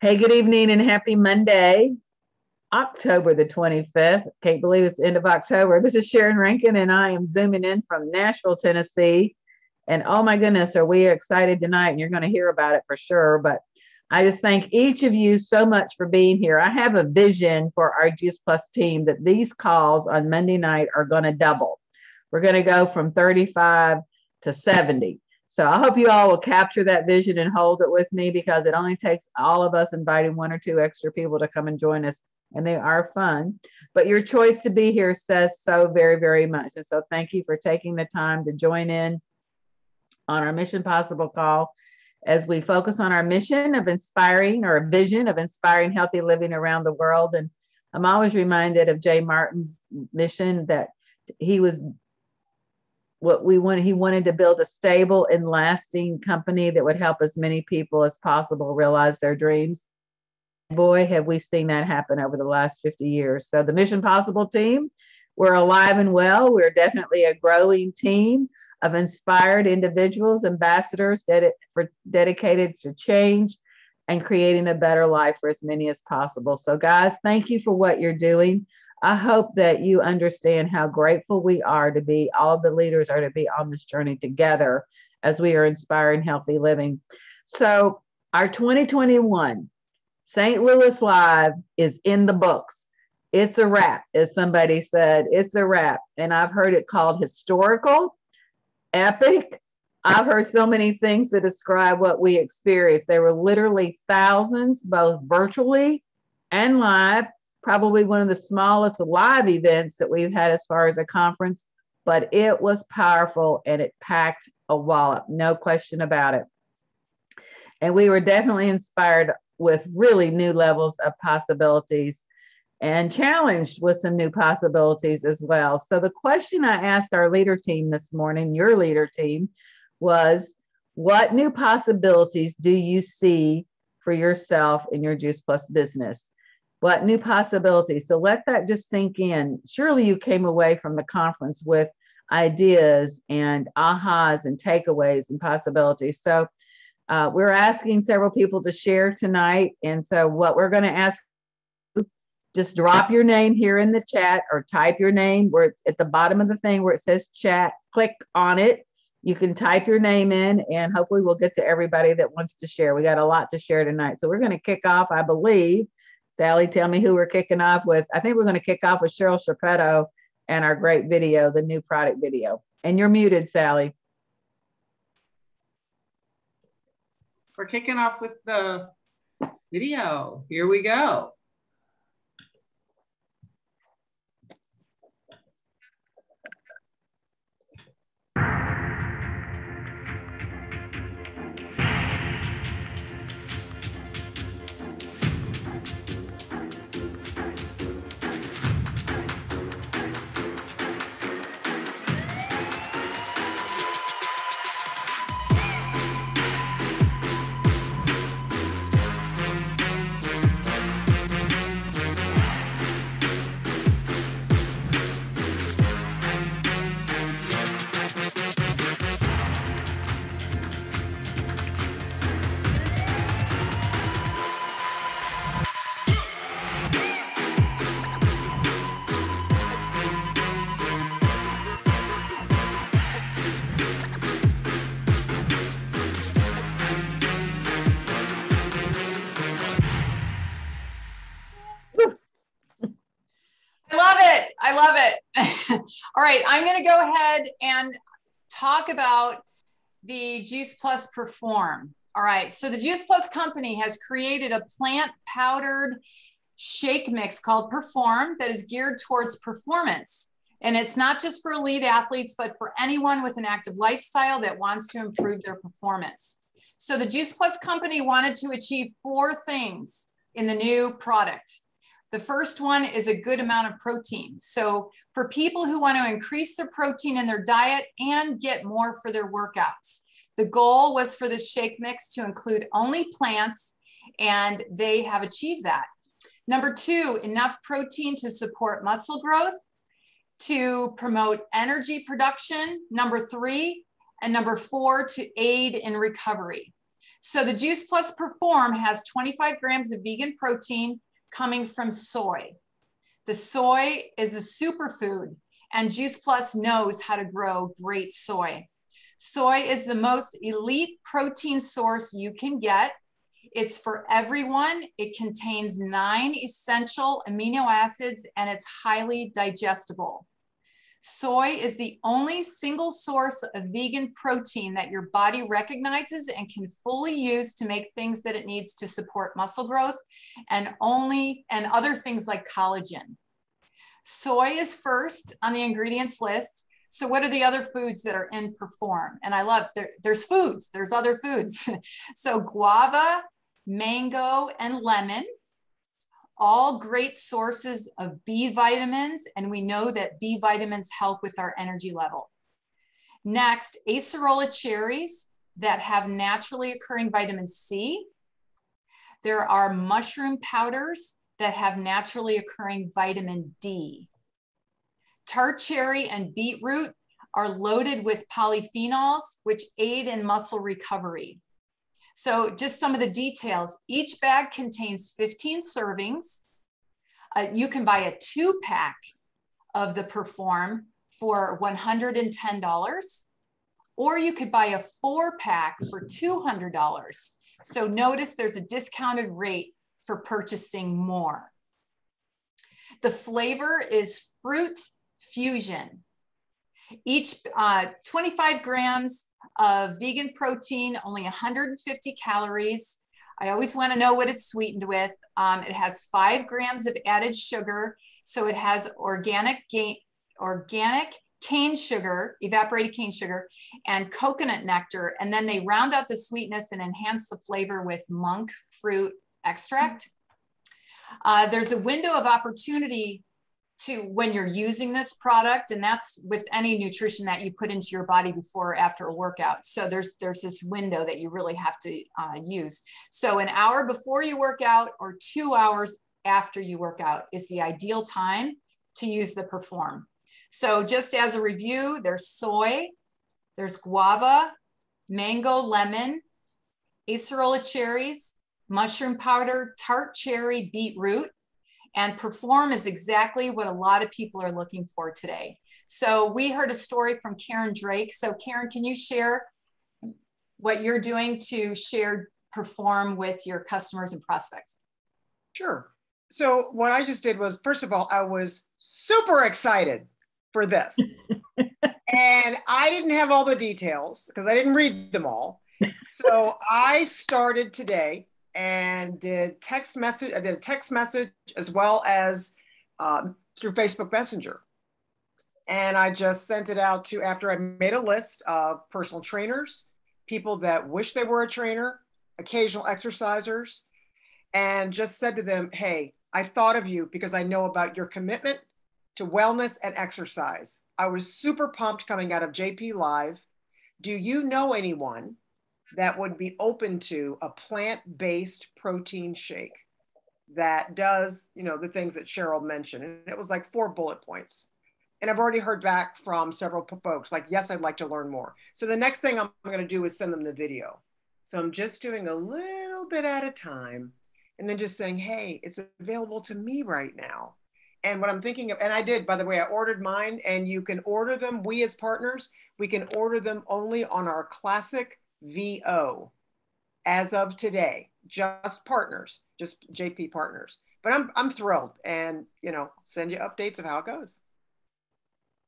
Hey, good evening and happy Monday, October the 25th. Can't believe it's the end of October. This is Sharon Rankin, and I am zooming in from Nashville, Tennessee. And oh my goodness, are we excited tonight? And you're going to hear about it for sure. But I just thank each of you so much for being here. I have a vision for our Juice Plus team that these calls on Monday night are going to double. We're going to go from 35 to 70. So I hope you all will capture that vision and hold it with me, because it only takes all of us inviting one or two extra people to come and join us, and they are fun. But your choice to be here says so very, very much. And so thank you for taking the time to join in on our Mission Possible call as we focus on our mission of inspiring, or a vision of inspiring healthy living around the world. And I'm always reminded of Jay Martin's mission, that he wanted to build a stable and lasting company that would help as many people as possible realize their dreams. Boy, have we seen that happen over the last 50 years. So the Mission Possible team, we're alive and well. We're definitely a growing team of inspired individuals, ambassadors dedicated to change and creating a better life for as many as possible. So guys, thank you for what you're doing. I hope that you understand how grateful we are to be, all the leaders are to be on this journey together as we are inspiring healthy living. So our 2021 St. Louis Live is in the books. It's a wrap, as somebody said. It's a wrap. And I've heard it called historical, epic. I've heard so many things to describe what we experienced. There were literally thousands, both virtually and live. Probably one of the smallest live events that we've had as far as a conference, but it was powerful and it packed a wallop, no question about it. And we were definitely inspired with really new levels of possibilities and challenged with some new possibilities as well. So the question I asked our leader team this morning, your leader team, was, what new possibilities do you see for yourself in your Juice Plus business? What new possibilities? So let that just sink in. Surely you came away from the conference with ideas and ahas and takeaways and possibilities. So we're asking several people to share tonight. And so what we're going to ask, just drop your name here in the chat, or type your name where it's at the bottom of the thing where it says chat. Click on it. You can type your name in, and hopefully we'll get to everybody that wants to share. We got a lot to share tonight. So we're going to kick off, I believe. Sally, tell me who we're kicking off with. I think we're going to kick off with Cheryl Sharpetto and our great video, the new product video. And you're muted, Sally. We're kicking off with the video. Here we go. I love it. All right, I'm going to go ahead and talk about the Juice Plus Perform. All right, so the Juice Plus company has created a plant powdered shake mix called Perform that is geared towards performance. And it's not just for elite athletes, but for anyone with an active lifestyle that wants to improve their performance. So the Juice Plus company wanted to achieve 4 things in the new product. The first one is a good amount of protein. So for people who want to increase their protein in their diet and get more for their workouts, the goal was for this shake mix to include only plants, and they have achieved that. Number 2, enough protein to support muscle growth, to promote energy production. Number 3, and number 4, to aid in recovery. So the Juice Plus Perform has 25 grams of vegan protein coming from soy. The soy is a superfood, and Juice Plus knows how to grow great soy. Soy is the most elite protein source you can get. It's for everyone. It contains 9 essential amino acids, and it's highly digestible. Soy is the only single source of vegan protein that your body recognizes and can fully use to make things that it needs to support muscle growth and other things like collagen. Soy is first on the ingredients list. So what are the other foods that are in Perform? And I love, there's foods, there's other foods. So guava, mango, and lemon, all great sources of B vitamins. And we know that B vitamins help with our energy level. Next, acerola cherries that have naturally occurring vitamin C. There are mushroom powders that have naturally occurring vitamin D. Tart cherry and beetroot are loaded with polyphenols, which aid in muscle recovery. So just some of the details. Each bag contains 15 servings. You can buy a 2-pack of the Perform for $110, or you could buy a 4-pack for $200. So notice there's a discounted rate for purchasing more. The flavor is Fruit Fusion. Each 25 grams of vegan protein, only 150 calories. I always want to know what it's sweetened with. It has 5 grams of added sugar. So it has organic cane sugar, evaporated cane sugar, and coconut nectar. And then they round out the sweetness and enhance the flavor with monk fruit extract. There's a window of opportunity to when you're using this product, and that's with any nutrition that you put into your body before or after a workout. So there's this window that you really have to use. So an hour before you work out or 2 hours after you work out is the ideal time to use the Perform. So just as a review, there's soy, there's guava, mango, lemon, acerola cherries, mushroom powder, tart cherry, beetroot. And Perform is exactly what a lot of people are looking for today. So we heard a story from Karen Drake. So Karen, can you share what you're doing to share Perform with your customers and prospects? Sure. So what I just did was, first of all, I was super excited for this. And I didn't have all the details because I didn't read them all. So I started today and did text message. I did a text message as well as through Facebook Messenger. And I just sent it out to, after I made a list of personal trainers, people that wish they were a trainer, occasional exercisers, and just said to them, hey, I thought of you because I know about your commitment to wellness and exercise. I was super pumped coming out of JP Live. Do you know anyone that would be open to a plant-based protein shake that does, you know, the things that Cheryl mentioned? And it was like 4 bullet points. And I've already heard back from several folks like, yes, I'd like to learn more. So the next thing I'm going to do is send them the video. So I'm just doing a little bit at a time and then just saying, hey, it's available to me right now. And what I'm thinking of, and I did, by the way, I ordered mine, and you can order them. We as partners, we can order them only on our Classic VO as of today, just partners, just JP partners. But I'm thrilled, and, you know, send you updates of how it goes.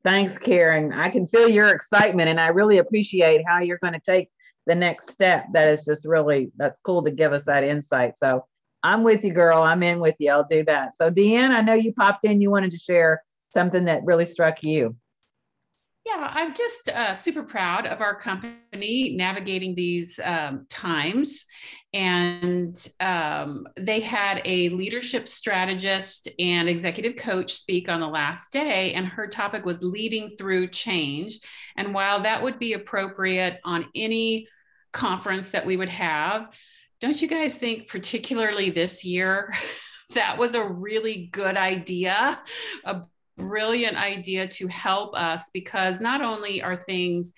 Thanks, Karen. I can feel your excitement, and I really appreciate how you're going to take the next step. That is just really, that's cool to give us that insight. So I'm with you, girl. I'm in with you. I'll do that. So Deanne, I know you popped in. You wanted to share something that really struck you. Yeah, I'm just super proud of our company navigating these times. And they had a leadership strategist and executive coach speak on the last day, and her topic was leading through change. And while that would be appropriate on any conference that we would have, don't you guys think particularly this year, that was a really good idea, a brilliant idea to help us, because not only are things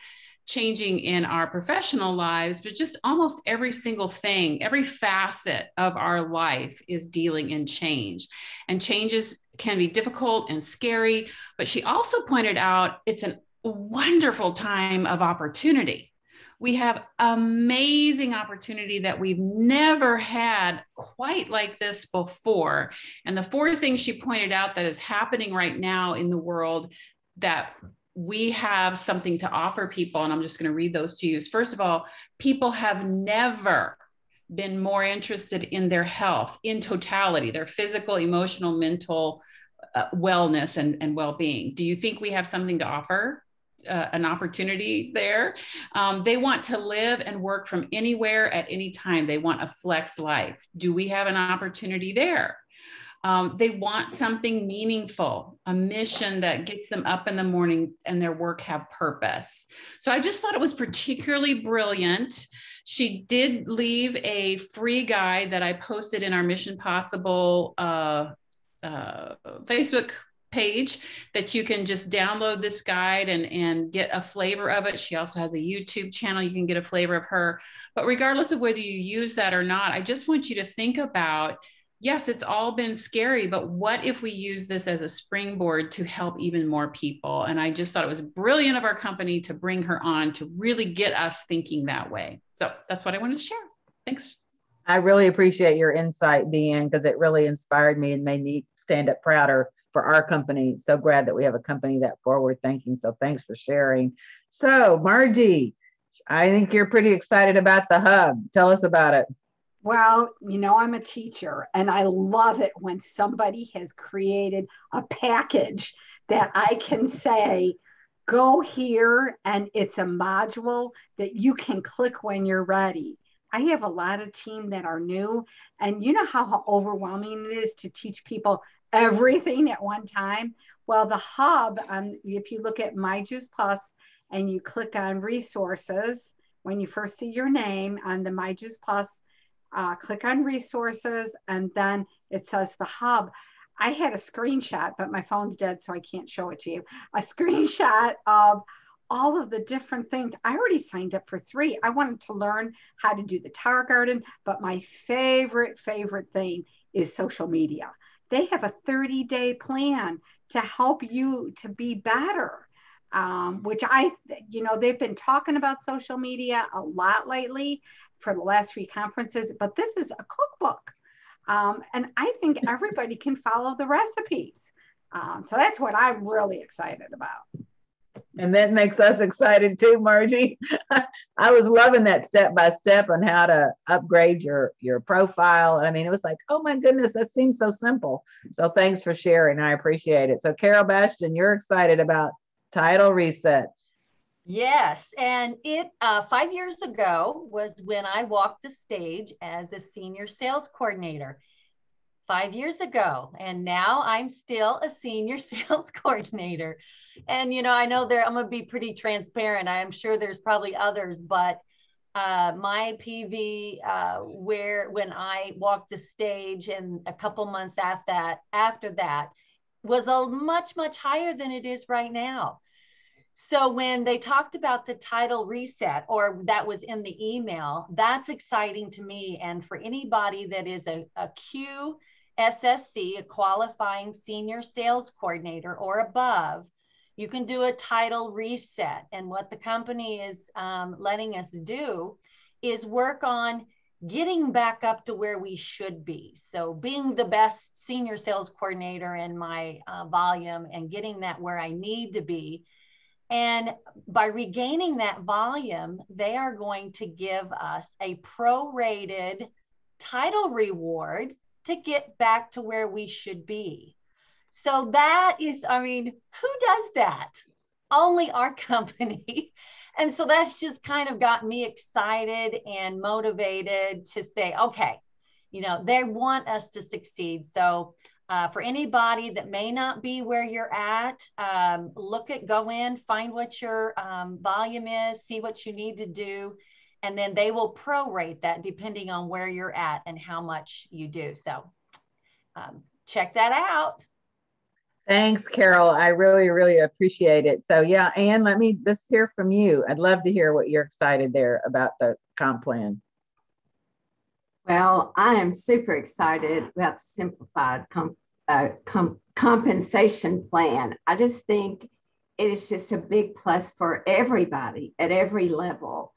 changing in our professional lives, but just almost every single thing, every facet of our life is dealing in change. And changes can be difficult and scary, but she also pointed out it's a wonderful time of opportunity. We have amazing opportunity that we've never had quite like this before. And the four things she pointed out that is happening right now in the world that we have something to offer people, and I'm just going to read those to you. First of all, people have never been more interested in their health in totality, their physical, emotional, mental wellness and well-being. Do you think we have something to offer? An opportunity there. They want to live and work from anywhere at any time. They want a flex life. Do we have an opportunity there? They want something meaningful, a mission that gets them up in the morning and their work have purpose. So I just thought it was particularly brilliant. She did leave a free guide that I posted in our Mission Possible Facebook page that you can just download this guide and get a flavor of it. She also has a YouTube channel. You can get a flavor of her. But regardless of whether you use that or not, I just want you to think about, yes, it's all been scary, but what if we use this as a springboard to help even more people? And I just thought it was brilliant of our company to bring her on to really get us thinking that way. So that's what I wanted to share. Thanks. I really appreciate your insight, Deanne, because it really inspired me and made me stand up prouder for our company. So glad that we have a company that forward thinking. So thanks for sharing. So Margie, I think you're pretty excited about the hub. Tell us about it. Well, you know, I'm a teacher and I love it when somebody has created a package that I can say, go here, and it's a module that you can click when you're ready. I have a lot of team that are new, and you know how overwhelming it is to teach people everything at one time. Well, the hub, if you look at My Juice Plus and you click on resources, when you first see your name on the My Juice Plus, click on resources, and then it says the hub. I had a screenshot, but my phone's dead, so I can't show it to you. A screenshot of all of the different things. I already signed up for 3. I wanted to learn how to do the Tower Garden, but my favorite thing is social media. They have a 30-day plan to help you to be better, which they've been talking about social media a lot lately for the last 3 conferences, but this is a cookbook. And I think everybody can follow the recipes. So that's what I'm really excited about. And that makes us excited too, Margie. I was loving that step-by-step on how to upgrade your profile. I mean, it was like, oh my goodness, that seems so simple. So thanks for sharing. I appreciate it. So Carol Bastion, you're excited about title resets. Yes, and it 5 years ago was when I walked the stage as a senior sales coordinator. 5 years ago, and now I'm still a senior sales coordinator. And I know I'm gonna be pretty transparent. I'm sure there's probably others, but my PV when I walked the stage and a couple months after that was a much higher than it is right now. So when they talked about the title reset, or that was in the email, that's exciting to me. And for anybody that is a QSSC, a qualifying senior sales coordinator or above, you can do a title reset. And what the company is letting us do is work on getting back up to where we should be. So being the best senior sales coordinator in my volume and getting that where I need to be. And by regaining that volume, they are going to give us a prorated title reward to get back to where we should be. So that is, who does that? Only our company. And so that's just kind of got me excited and motivated to say, okay, they want us to succeed. So for anybody that may not be where you're at, go in, find what your volume is, see what you need to do, and then they will prorate that depending on where you're at and how much you do. So check that out. Thanks, Carol. I really, really appreciate it. So yeah, Anne, let's hear from you. I'd love to hear what you're excited there about the comp plan. Well, I am super excited about the simplified compensation plan. I just think it is just a big plus for everybody at every level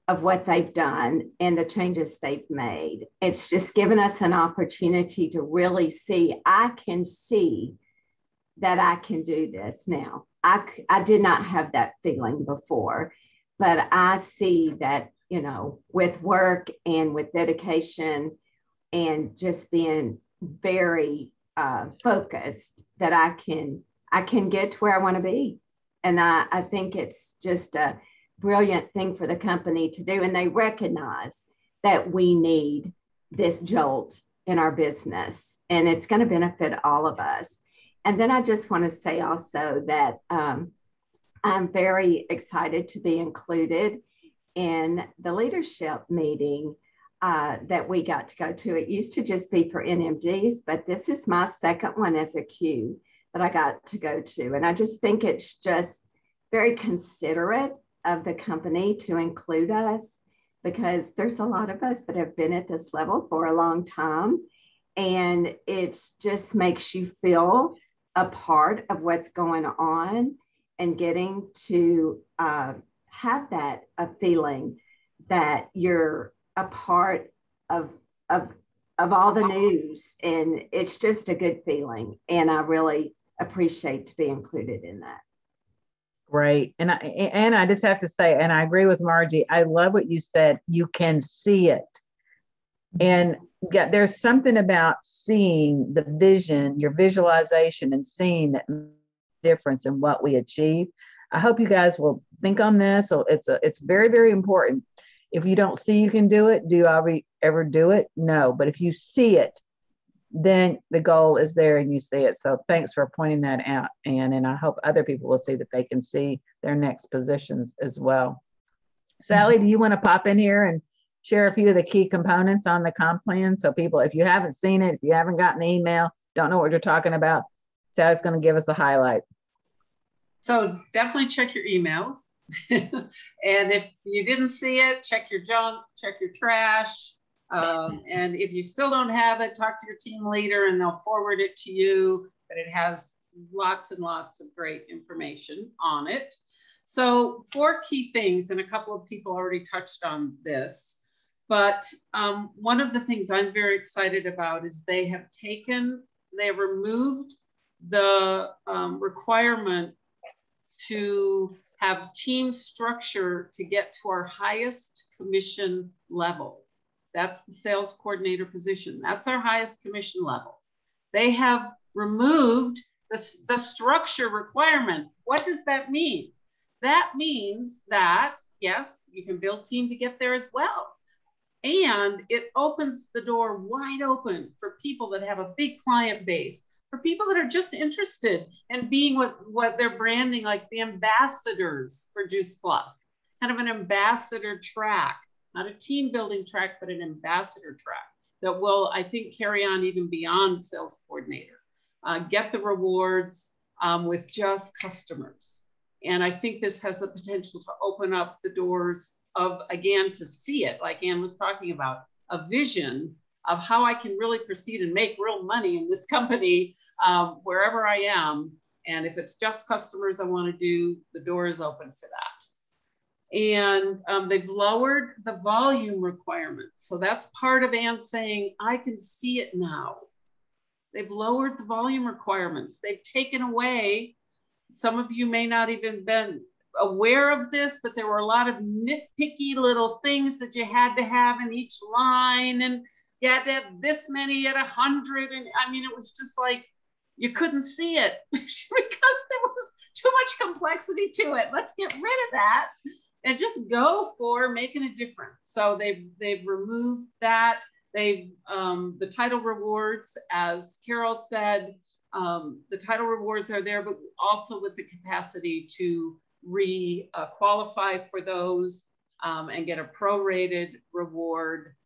of what they've done and the changes they've made. It's just given us an opportunity to really see, I can see that I can do this now. I did not have that feeling before, but I see that, you know, with work and with dedication and just being very focused, that I can get to where I want to be. And I think it's just a brilliant thing for the company to do. And they recognize that we need this jolt in our business, and it's going to benefit all of us. And then I just want to say also that I'm very excited to be included in the leadership meeting that we got to go to. It used to just be for NMDs, but this is my second one as a Q that I got to go to. And I just think it's just very considerate of the company to include us, because there's a lot of us that have been at this level for a long time. And it just makes you feel a part of what's going on, and getting to have that a feeling that you're a part of all the news. And it's just a good feeling. And I really appreciate to be included in that. Great. And I just have to say, and I agree with Margie, I love what you said. You can see it. And there's something about seeing the vision, your visualization, and seeing that difference in what we achieve. I hope you guys will think on this. So it's very, very important. If you don't see you can do it, do you ever do it? No. But if you see it, then the goal is there and you see it. So thanks for pointing that out, Anne. And I hope other people will see that they can see their next positions as well. Sally, do you want to pop in here and share a few of the key components on the comp plan? So people, if you haven't seen it, if you haven't gotten the email, don't know what you're talking about, Sally's going to give us a highlight. So definitely check your emails. And if you didn't see it, check your junk, check your trash. And if you still don't have it, talk to your team leader and they'll forward it to you. But it has lots and lots of great information on it. So 4 key things, and a couple of people already touched on this. But one of the things I'm very excited about is they have removed the requirement to have team structure to get to our highest commission level. That's the sales coordinator position. That's our highest commission level. They have removed the structure requirement. What does that mean? That means that, yes, you can build team to get there as well. And it opens the door wide open for people that have a big client base, for people that are just interested in being what they're branding, like the ambassadors for Juice Plus, kind of an ambassador track, not a team building track, but an ambassador track that will, I think, carry on even beyond sales coordinator. Get the rewards with just customers. And I think this has the potential to open up the doors of, again, to see it, like Anne was talking about, a vision of how I can really proceed and make real money in this company wherever I am. And if it's just customers I want to do, the door is open for that. And they've lowered the volume requirements. So that's part of Anne saying, I can see it now. They've lowered the volume requirements. They've taken away, some of you may not even been aware of this, but there were a lot of nitpicky little things that you had to have in each line. And you had to have this many at 100. And I mean, it was just like, you couldn't see it because there was too much complexity to it. Let's get rid of that and just go for making a difference. So they've removed that. They've, the title rewards, as Carol said, the title rewards are there, but also with the capacity to qualify for those and get a prorated reward.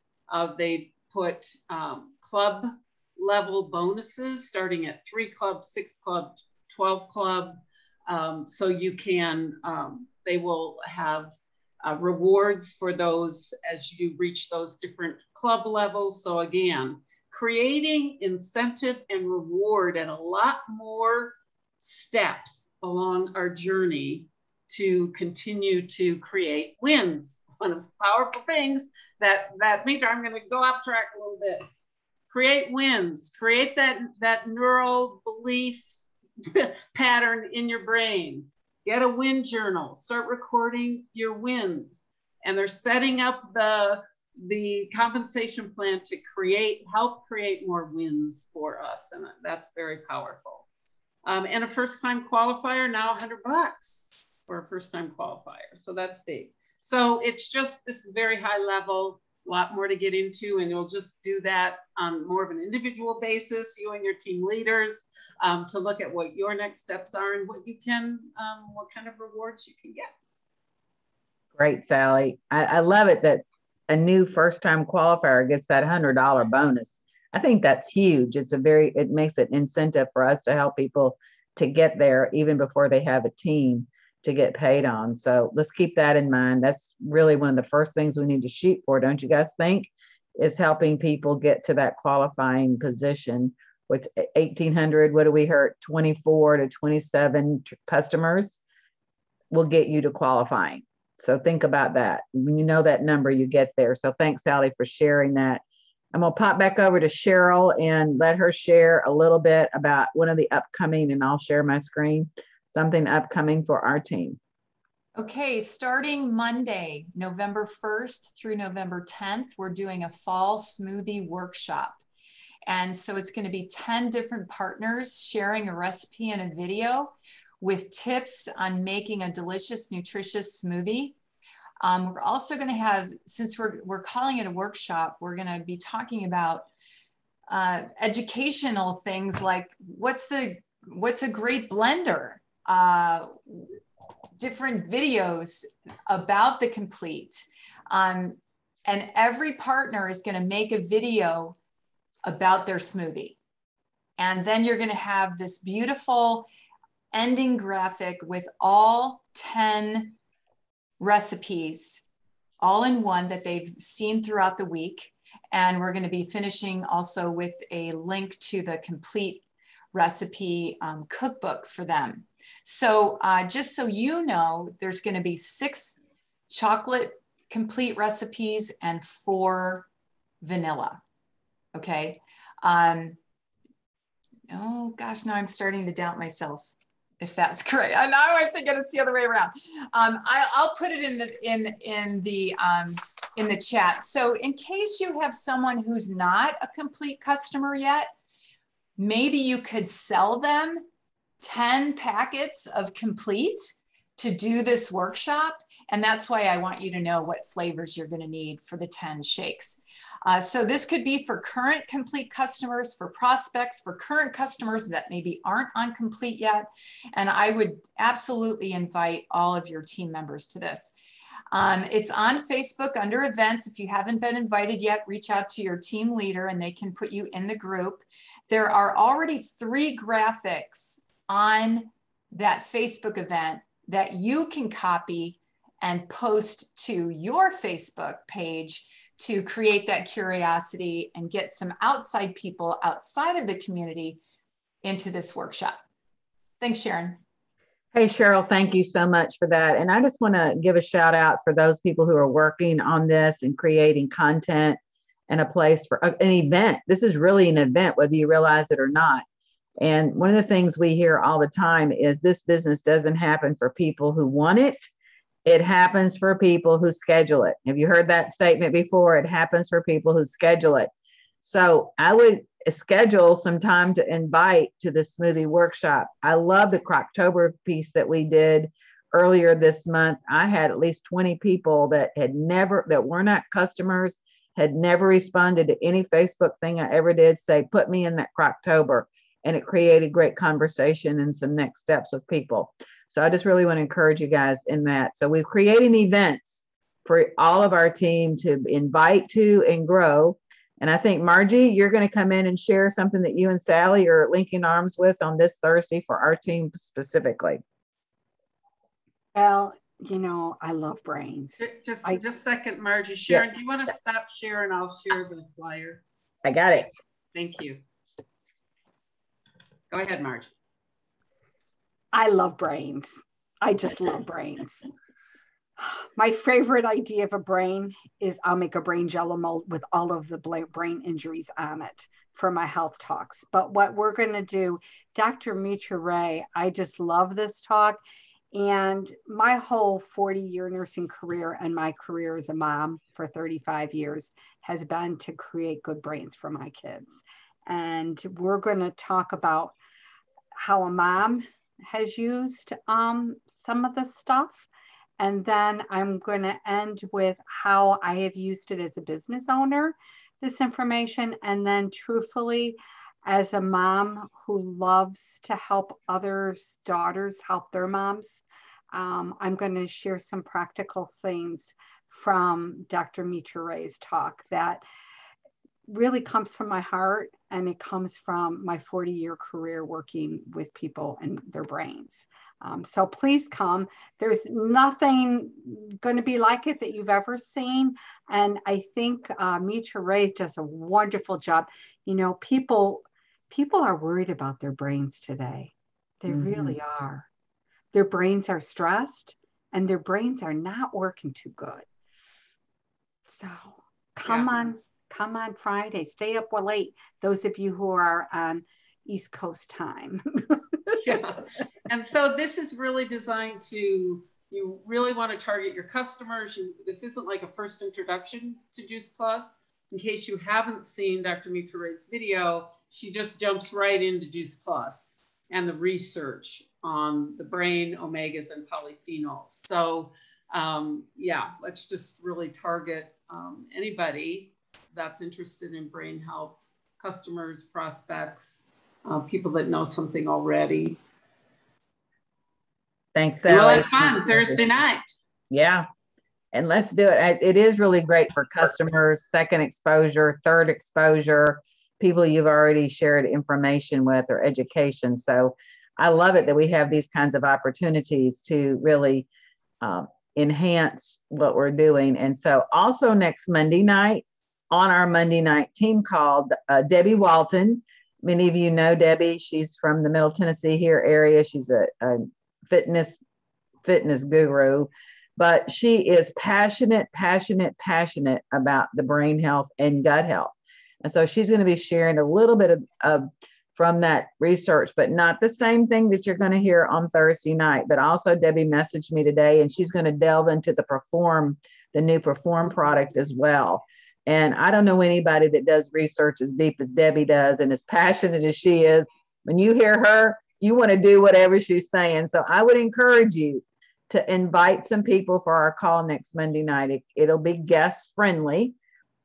They put club level bonuses starting at 3 club, 6 club, 12 Club. So you can, they will have rewards for those as you reach those different club levels. So again, creating incentive and reward and a lot more steps along our journey to continue to create wins. One of the powerful things that Mitra, I'm going to go off track a little bit. Create wins, create that neural beliefs pattern in your brain. Get a win journal, start recording your wins. And they're setting up the compensation plan to help create more wins for us. And that's very powerful. And a first-time qualifier, now $100 for a first-time qualifier. So that's big. So it's just this very high level, a lot more to get into, and you'll just do that on more of an individual basis, you and your team leaders, to look at what your next steps are and what you can, what kind of rewards you can get. Great, Sally. I love it that a new first-time qualifier gets that $100 bonus. I think that's huge. It makes it incentive for us to help people to get there even before they have a team to get paid on. So let's keep that in mind. That's really one of the first things we need to shoot for, don't you guys think? Is helping people get to that qualifying position. With 1,800, what do we heard? 24 to 27 customers will get you to qualifying. So think about that. When you know that number, you get there. So thanks, Sally, for sharing that. I'm going to pop back over to Cheryl and let her share a little bit about one of the upcoming, and I'll share my screen, something upcoming for our team. Okay, starting Monday, November 1st through November 10th, we're doing a fall smoothie workshop. And so it's going to be 10 different partners sharing a recipe and a video with tips on making a delicious, nutritious smoothie. We're also going to have, since we're calling it a workshop, we're going to be talking about educational things like what's a great blender, different videos about the Complete. And every partner is going to make a video about their smoothie. And then you're going to have this beautiful ending graphic with all 10 recipes all in one that they've seen throughout the week. And we're going to be finishing also with a link to the Complete recipe cookbook for them. So just so you know, there's going to be 6 chocolate Complete recipes and 4 vanilla. Okay. Oh gosh, now I'm starting to doubt myself if that's correct. Now I'm thinking it's the other way around. I'll put it in the chat. So in case you have someone who's not a Complete customer yet, maybe you could sell them 10 packets of Complete to do this workshop. And that's why I want you to know what flavors you're going to need for the 10 shakes. So this could be for current Complete customers, for prospects, for current customers that maybe aren't on Complete yet. And I would absolutely invite all of your team members to this. It's on Facebook under events. If you haven't been invited yet, reach out to your team leader and they can put you in the group. There are already 3 graphics on that Facebook event that you can copy and post to your Facebook page to create that curiosity and get some outside people outside of the community into this workshop. Thanks, Sharon. Hey, Cheryl, thank you so much for that. And I just want to give a shout out for those people who are working on this and creating content and a place for an event. This is really an event, whether you realize it or not. And one of the things we hear all the time is this business doesn't happen for people who want it. It happens for people who schedule it. Have you heard that statement before? It happens for people who schedule it. So I would schedule some time to invite to the smoothie workshop. I love the Croctober piece that we did earlier this month. I had at least 20 people that were not customers, had never responded to any Facebook thing I ever did, say, put me in that Croctober. And it created great conversation and some next steps with people. So I just really want to encourage you guys in that. So we're creating events for all of our team to invite to and grow. And I think, Margie, you're going to come in and share something that you and Sally are linking arms with on this Thursday for our team specifically. Well, you know, I love brains. Just a second, Margie. Sharon, do you want to stop sharing? I'll share the flyer. I got it. Thank you. Go ahead, Margie. I love brains. I just love brains. My favorite idea of a brain is I'll make a brain jello mold with all of the brain injuries on it for my health talks. But what we're going to do, Dr. Mitra Ray, I just love this talk. And my whole 40-year nursing career and my career as a mom for 35 years has been to create good brains for my kids. And we're going to talk about how a mom has used some of this stuff. And then I'm going to end with how I have used it as a business owner, this information. And then truthfully, as a mom who loves to help others' daughters help their moms, I'm going to share some practical things from Dr. Mitra Ray's talk that really comes from my heart, and it comes from my 40-year career working with people and their brains. So please come. There's nothing going to be like it that you've ever seen. And I think Mitra Ray does a wonderful job. You know, people are worried about their brains today. They really are. Their brains are stressed and their brains are not working too good. So come on Friday, stay up late. Those of you who are on East Coast time. Yeah. And so this is really designed to, you really want to target your customers. This isn't like a first introduction to Juice Plus. In case you haven't seen Dr. Mitra Ray's video, she just jumps right into Juice Plus and the research on the brain, omegas, and polyphenols. So yeah, let's just really target anybody that's interested in brain health, customers, prospects, people that know something already. Thanks, Sally. We'll have fun Thursday night. Yeah, and let's do it. It is really great for customers, second exposure, third exposure, people you've already shared information with or education. So I love it that we have these kinds of opportunities to really enhance what we're doing. And so also next Monday night, on our Monday night team call, Debbie Walton. Many of you know Debbie. She's from the Middle Tennessee here area. She's a fitness guru, but she is passionate about the brain health and gut health. And so she's going to be sharing a little bit of from that research, but not the same thing that you're going to hear on Thursday night. But also Debbie messaged me today, and she's going to delve into the new Perform product as well. And I don't know anybody that does research as deep as Debbie does and as passionate as she is. When you hear her, you want to do whatever she's saying. So I would encourage you to invite some people for our call next Monday night. It'll be guest friendly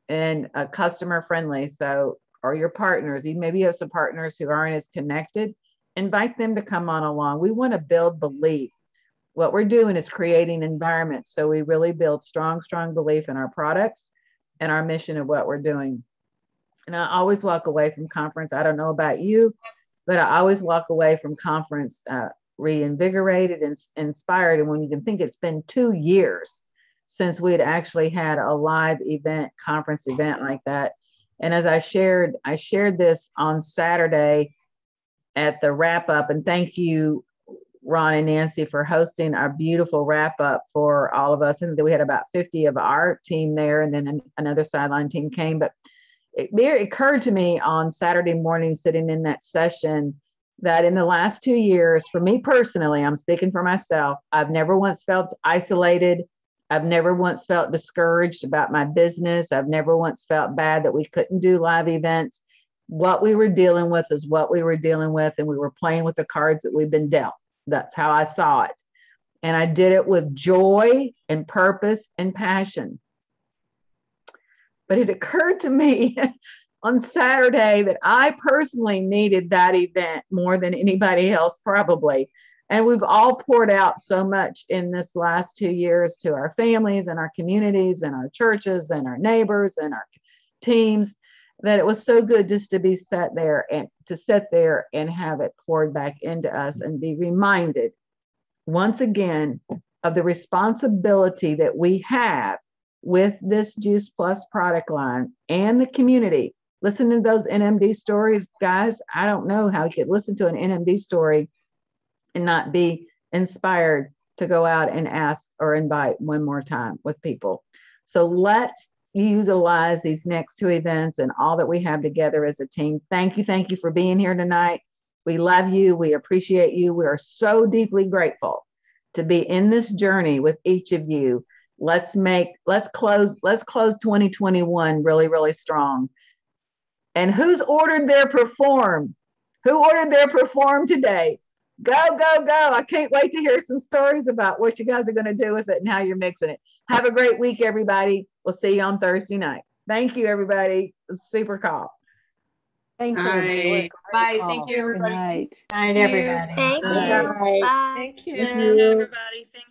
and customer friendly. So, or your partners, maybe you have some partners who aren't as connected, invite them to come on along. We want to build belief. What we're doing is creating environments. So we really build strong belief in our products and our mission of what we're doing. And I always walk away from conference. I don't know about you, but I always walk away from conference reinvigorated and inspired. And when you can think it's been 2 years since we had actually had a live conference event like that. And as I shared this on Saturday at the wrap up, and thank you, Ron and Nancy, for hosting our beautiful wrap up for all of us. And we had about 50 of our team there, and then another sideline team came. But it occurred to me on Saturday morning, sitting in that session, that in the last 2 years, for me personally, I'm speaking for myself, I've never once felt isolated. I've never once felt discouraged about my business. I've never once felt bad that we couldn't do live events. What we were dealing with is what we were dealing with, and we were playing with the cards that we've been dealt. That's how I saw it. And I did it with joy and purpose and passion. But it occurred to me on Saturday that I personally needed that event more than anybody else probably. And we've all poured out so much in this last 2 years to our families and our communities and our churches and our neighbors and our teams. that it was so good just to be sat there and to sit there and have it poured back into us and be reminded once again of the responsibility that we have with this Juice Plus product line and the community. Listen to those NMD stories, guys. I don't know how you could listen to an NMD story and not be inspired to go out and ask or invite one more time with people. So let's utilize these next 2 events and all that we have together as a team. Thank you for being here tonight. We love you. We appreciate you. We are so deeply grateful to be in this journey with each of you. Let's close 2021 really, really strong. And who's ordered their Perform? Who ordered their Perform today? Go, go, go. I can't wait to hear some stories about what you guys are going to do with it and how you're mixing it. Have a great week, everybody. We'll see you on Thursday night. Thank you, everybody. Super call. Thanks, Bye. everybody. Bye. Thank you, everybody. Good night. Night, everybody. Thank you. Bye. Bye. Thank you. Thank you. Everybody, thank